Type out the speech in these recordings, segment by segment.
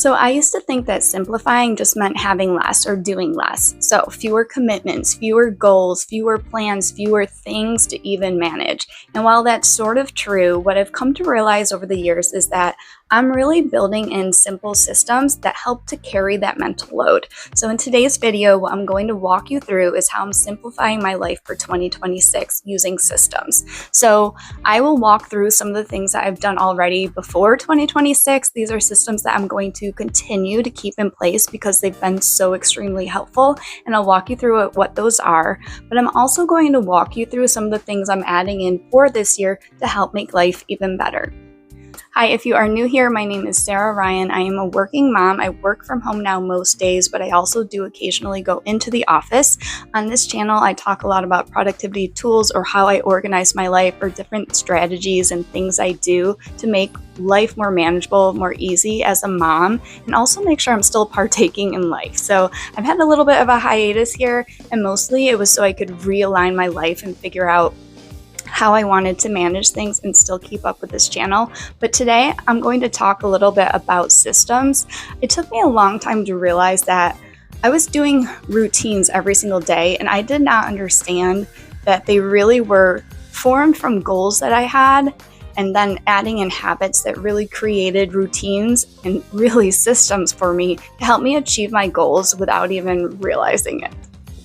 So I used to think that simplifying just meant having less or doing less. So fewer commitments, fewer goals, fewer plans, fewer things to even manage. And while that's sort of true, what I've come to realize over the years is that I'm really building in simple systems that help to carry that mental load. So in today's video, what I'm going to walk you through is how I'm simplifying my life for 2026 using systems. So I will walk through some of the things that I've done already before 2026. These are systems that I'm going to continue to keep in place because they've been so extremely helpful, and I'll walk you through what those are. But I'm also going to walk you through some of the things I'm adding in for this year to help make life even better. Hi, if you are new here, my name is Sarah Ryan. I am a working mom. I work from home now most days, but I also do occasionally go into the office. On this channel, I talk a lot about productivity tools or how I organize my life or different strategies and things I do to make life more manageable, more easy as a mom, and also make sure I'm still partaking in life. So I've had a little bit of a hiatus here, and mostly it was so I could realign my life and figure out how I wanted to manage things and still keep up with this channel. But today I'm going to talk a little bit about systems. It took me a long time to realize that I was doing routines every single day, and I did not understand that they really were formed from goals that I had, and then adding in habits that really created routines and really systems for me to help me achieve my goals without even realizing it.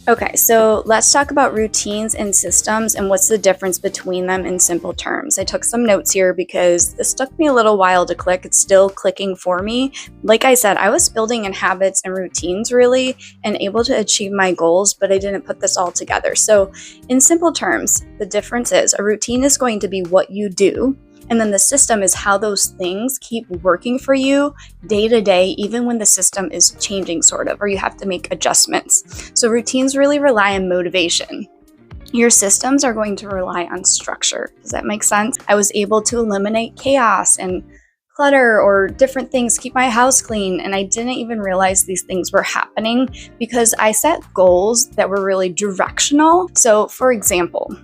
Okay, so let's talk about routines and systems and what's the difference between them in simple terms. I took some notes here because this took me a little while to click. It's still clicking for me. Like I said, I was building in habits and routines really and able to achieve my goals, but I didn't put this all together. So in simple terms, the difference is a routine is going to be what you do, and then the system is how those things keep working for you day to day, even when the system is changing sort of, or you have to make adjustments. So routines really rely on motivation. Your systems are going to rely on structure. Does that make sense? I was able to eliminate chaos and clutter or different things, keep my house clean, and I didn't even realize these things were happening because I set goals that were really directional. So for example,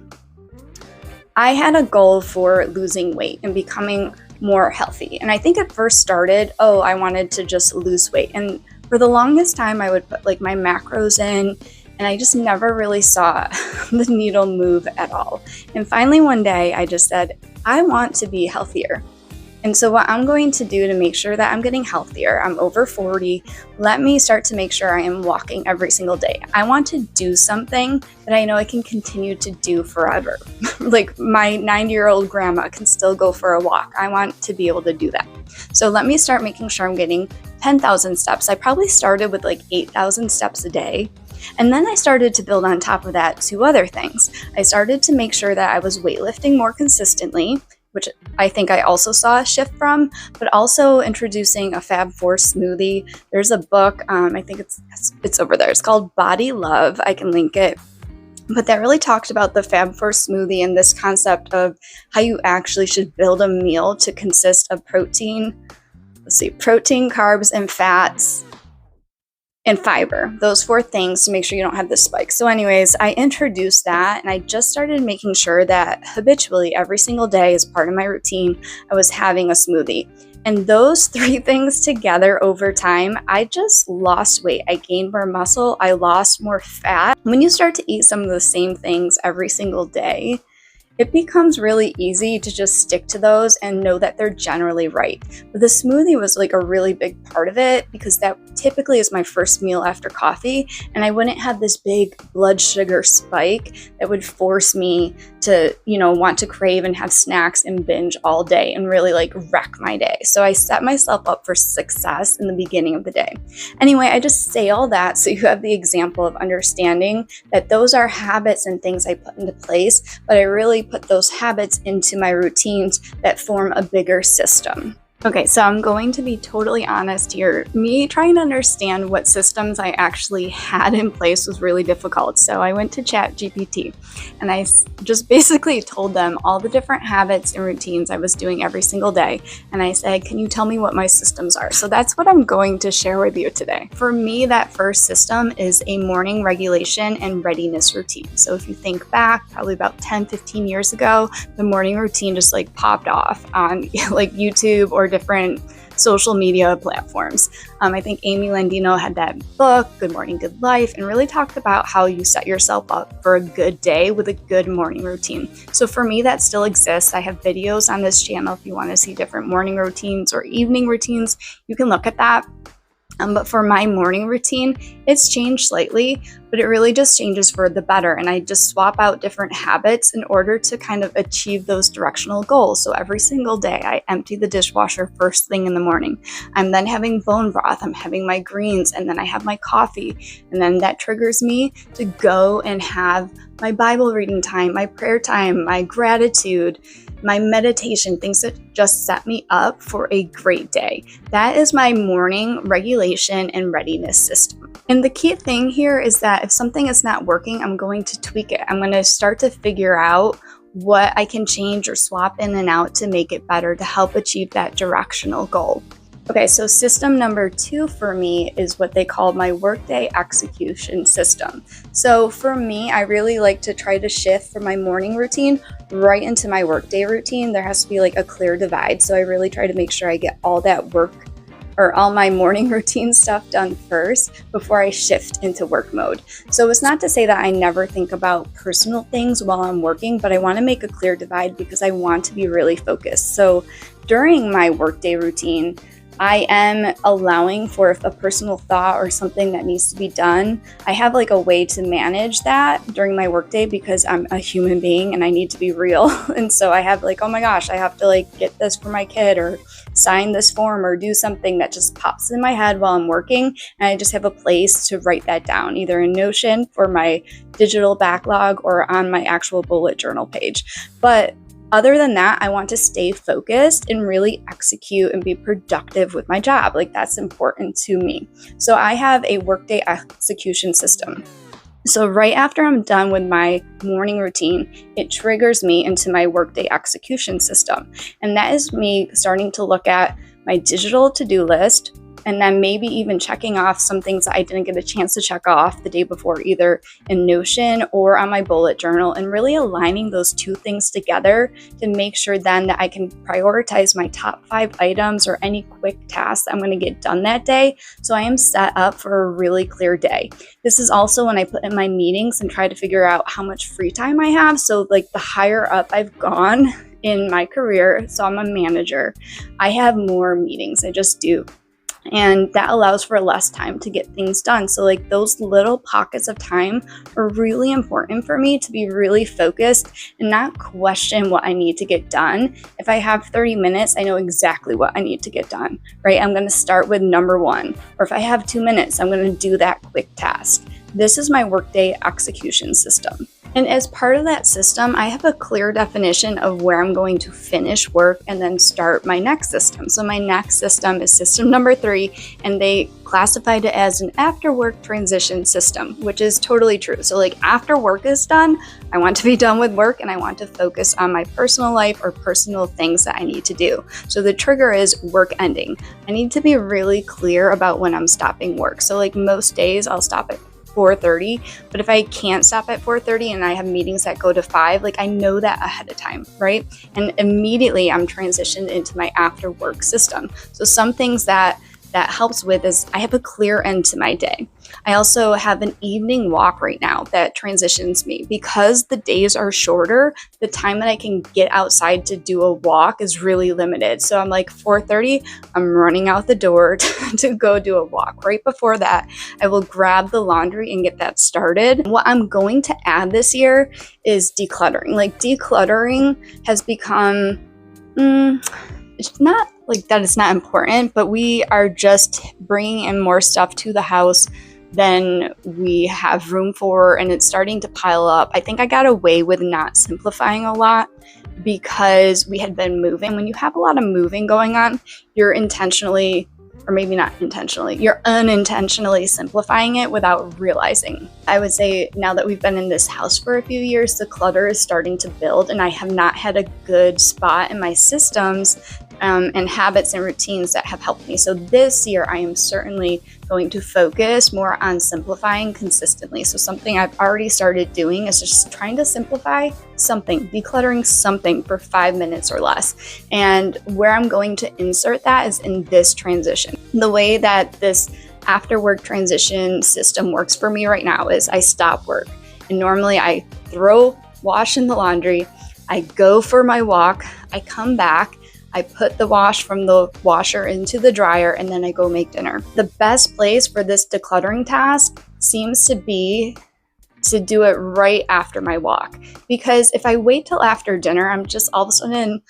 I had a goal for losing weight and becoming more healthy. And I think it first started, I wanted to just lose weight. And for the longest time, I would put like my macros in, and I just never really saw the needle move at all. And finally, one day, I just said, I want to be healthier. And so what I'm going to do to make sure that I'm getting healthier, I'm over 40, let me start to make sure I am walking every single day. I want to do something that I know I can continue to do forever. Like my 90-year-old grandma can still go for a walk. I want to be able to do that. So let me start making sure I'm getting 10,000 steps. I probably started with like 8,000 steps a day. And then I started to build on top of that 2 other things. I started to make sure that I was weightlifting more consistently, which I think I also saw a shift from, but also introducing a Fab Four smoothie. There's a book, I think it's over there. It's called Body Love. I can link it. But that really talked about the Fab Four smoothie and this concept of how you actually should build a meal to consist of protein, carbs, and fats, and fiber, those 4 things to make sure you don't have the spikes. So anyways, I introduced that, and I just started making sure that habitually every single day as part of my routine, I was having a smoothie. And those 3 things together over time, I just lost weight. I gained more muscle. I lost more fat. When you start to eat some of the same things every single day, it becomes really easy to just stick to those and know that they're generally right. But the smoothie was like a really big part of it because that typically is my first meal after coffee, and I wouldn't have this big blood sugar spike that would force me to, want to crave and have snacks and binge all day and really like wreck my day. So I set myself up for success in the beginning of the day. Anyway, I just say all that so you have the example of understanding that those are habits and things I put into place, but I really put those habits into my routines that form a bigger system. Okay, so I'm going to be totally honest here. Me trying to understand what systems I actually had in place was really difficult. So I went to ChatGPT and I just basically told them all the different habits and routines I was doing every single day. And I said, can you tell me what my systems are? So that's what I'm going to share with you today. For me, that first system is a morning regulation and readiness routine. So if you think back, probably about 10, 15 years ago, the morning routine just like popped off on like YouTube or different social media platforms. I think Amy Landino had that book, Good Morning, Good Life, and really talked about how you set yourself up for a good day with a good morning routine. So for me, that still exists. I have videos on this channel if you want to see different morning routines or evening routines. You can look at that. But for my morning routine, it's changed slightly, but it really just changes for the better. And I just swap out different habits in order to kind of achieve those directional goals. So every single day, I empty the dishwasher first thing in the morning. I'm then having bone broth, I'm having my greens, and then I have my coffee. And then that triggers me to go and have my Bible reading time, my prayer time, my gratitude, my meditation, things that just set me up for a great day. That is my morning regulation and readiness system. And the key thing here is that if something is not working, I'm going to tweak it. I'm going to start to figure out what I can change or swap in and out to make it better to help achieve that directional goal. Okay, so system number 2 for me is what they call my Workday execution system. So for me, I really like to try to shift from my morning routine right into my Workday routine. There has to be like a clear divide. So I really try to make sure I get all that work or all my morning routine stuff done first before I shift into work mode. So it's not to say that I never think about personal things while I'm working, but I want to make a clear divide because I want to be really focused. So during my Workday routine, I am allowing for if a personal thought or something that needs to be done. I have like a way to manage that during my workday because I'm a human being and I need to be real. And so I have like, oh my gosh, I have to like get this for my kid or sign this form or do something that just pops in my head while I'm working. And I just have a place to write that down, either in Notion for my digital backlog or on my actual bullet journal page. But other than that, I want to stay focused and really execute and be productive with my job. Like that's important to me. So I have a Workday execution system. So right after I'm done with my morning routine, it triggers me into my Workday execution system. And that is me starting to look at my digital to-do list, and then maybe even checking off some things that I didn't get a chance to check off the day before, either in Notion or on my bullet journal, and really aligning those two things together to make sure then that I can prioritize my top 5 items or any quick tasks I'm going to get done that day. So I am set up for a really clear day. This is also when I put in my meetings and try to figure out how much free time I have. So like the higher up I've gone in my career, so I'm a manager, I have more meetings. I just do. And that allows for less time to get things done. So like those little pockets of time are really important for me to be really focused and not question what I need to get done. If I have 30 minutes, I know exactly what I need to get done, right? I'm going to start with number 1. Or if I have 2 minutes, I'm going to do that quick task. This is my Workday execution system. And as part of that system, I have a clear definition of where I'm going to finish work and then start my next system. So my next system is system number 3, and they classified it as an after work transition system, which is totally true. So like after work is done, I want to be done with work and I want to focus on my personal life or personal things that I need to do. So the trigger is work ending. I need to be really clear about when I'm stopping work. So like most days I'll stop at 4:30, but if I can't stop at 4:30 and I have meetings that go to 5, like I know that ahead of time, right? And immediately I'm transitioned into my after work system. So some things that helps with is I have a clear end to my day. I also have an evening walk right now that transitions me because the days are shorter. The time that I can get outside to do a walk is really limited. So I'm like 4:30, I'm running out the door to go do a walk. Right before that, I will grab the laundry and get that started. What I'm going to add this year is decluttering. Like decluttering has become, it's not like that it's not important, but we are just bringing in more stuff to the house than we have room for, and it's starting to pile up. I think I got away with not simplifying a lot because we had been moving. When you have a lot of moving going on, you're intentionally, or maybe not intentionally, you're unintentionally simplifying it without realizing. I would say now that we've been in this house for a few years, the clutter is starting to build, and I have not had a good spot in my systems and habits and routines that have helped me. So this year, I am certainly going to focus more on simplifying consistently. So something I've already started doing is just trying to simplify something, decluttering something for 5 minutes or less. And where I'm going to insert that is in this transition. The way that this after work transition system works for me right now is I stop work. And normally I wash in the laundry, I go for my walk, I come back, I put the wash from the washer into the dryer, and then I go make dinner. The best place for this decluttering task seems to be to do it right after my walk. Because if I wait till after dinner, I'm just all of a sudden,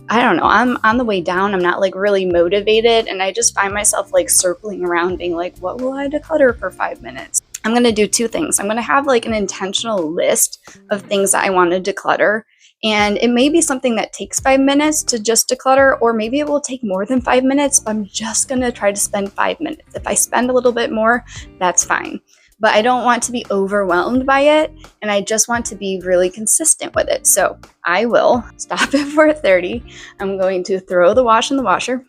I don't know, I'm on the way down. I'm not like really motivated. And I just find myself like circling around being like, what will I declutter for 5 minutes? I'm going to do two things. I'm going to have like an intentional list of things that I want to declutter. And it may be something that takes 5 minutes to just declutter, or maybe it will take more than 5 minutes, but I'm just going to try to spend 5 minutes. If I spend a little bit more, that's fine. But I don't want to be overwhelmed by it, and I just want to be really consistent with it. So I will stop at 4:30. I'm going to throw the wash in the washer.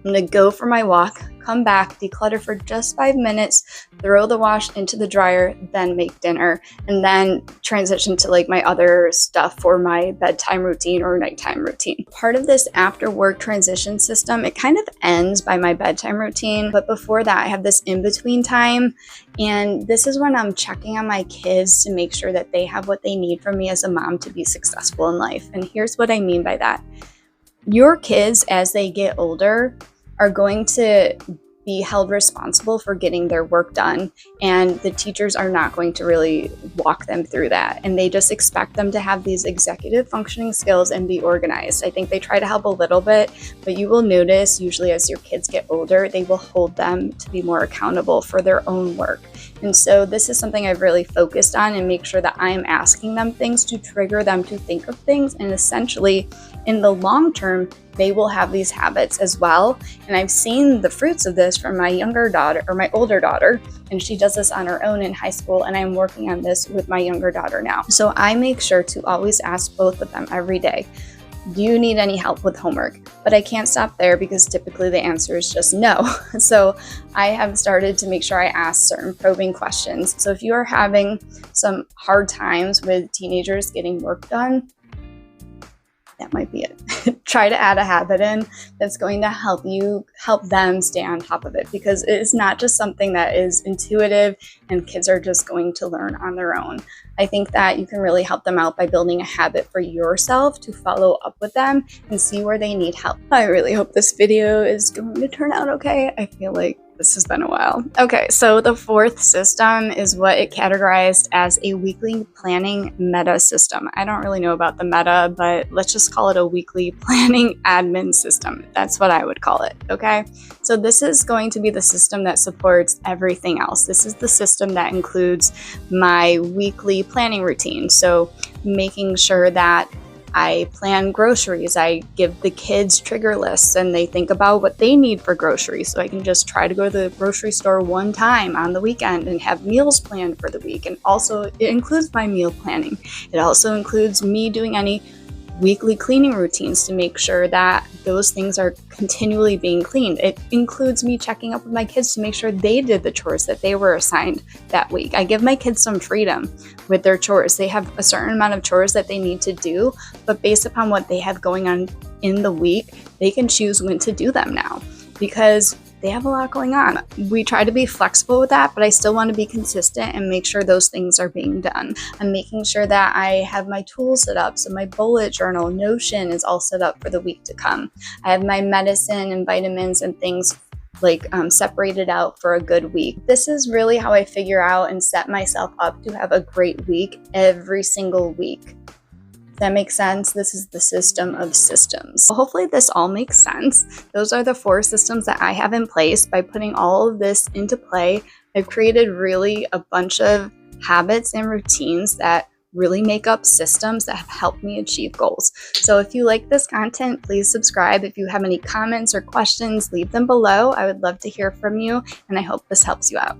I'm going to go for my walk, come back, declutter for just 5 minutes, throw the wash into the dryer, then make dinner, and then transition to like my other stuff for my bedtime routine or nighttime routine. Part of this after work transition system, it kind of ends by my bedtime routine, but before that I have this in-between time, and this is when I'm checking on my kids to make sure that they have what they need from me as a mom to be successful in life. And here's what I mean by that. Your kids, as they get older, are going to be held responsible for getting their work done, and the teachers are not going to really walk them through that, and they just expect them to have these executive functioning skills and be organized. I think they try to help a little bit, but you will notice usually as your kids get older, they will hold them to be more accountable for their own work. And so this is something I've really focused on, and make sure that I am asking them things to trigger them to think of things, and essentially in the long term they will have these habits as well. And I've seen the fruits of this from my younger daughter, or my older daughter, and she does this on her own in high school, and I'm working on this with my younger daughter now. So I make sure to always ask both of them every day, do you need any help with homework? But I can't stop there, because typically the answer is just no. So I have started to make sure I ask certain probing questions. So if you are having some hard times with teenagers getting work done, that might be it. Try to add a habit in that's going to help them stay on top of it, because it is not just something that is intuitive and kids are just going to learn on their own. I think that you can really help them out by building a habit for yourself to follow up with them and see where they need help. I really hope this video is going to turn out okay. I feel like this has been a while. Okay, so the fourth system is what it categorized as a weekly planning meta system. I don't really know about the meta, but let's just call it a weekly planning admin system. That's what I would call it, okay? So this is going to be the system that supports everything else. This is the system that includes my weekly planning routine. So making sure that I plan groceries. I give the kids trigger lists and they think about what they need for groceries. So I can just try to go to the grocery store one time on the weekend and have meals planned for the week. And also it includes my meal planning. It also includes me doing any weekly cleaning routines to make sure that those things are continually being cleaned. It includes me checking up with my kids to make sure they did the chores that they were assigned that week. I give my kids some freedom with their chores. They have a certain amount of chores that they need to do, but based upon what they have going on in the week, they can choose when to do them now, because they have a lot going on. We try to be flexible with that, but I still want to be consistent and make sure those things are being done. I'm making sure that I have my tools set up. So my bullet journal, Notion is all set up for the week to come. I have my medicine and vitamins and things like separated out for a good week. This is really how I figure out and set myself up to have a great week every single week. That makes sense? This is the system of systems. Hopefully this all makes sense. Those are the 4 systems that I have in place. By putting all of this into play, I've created really a bunch of habits and routines that really make up systems that have helped me achieve goals. So if you like this content, please subscribe. If you have any comments or questions, leave them below. I would love to hear from you, and I hope this helps you out.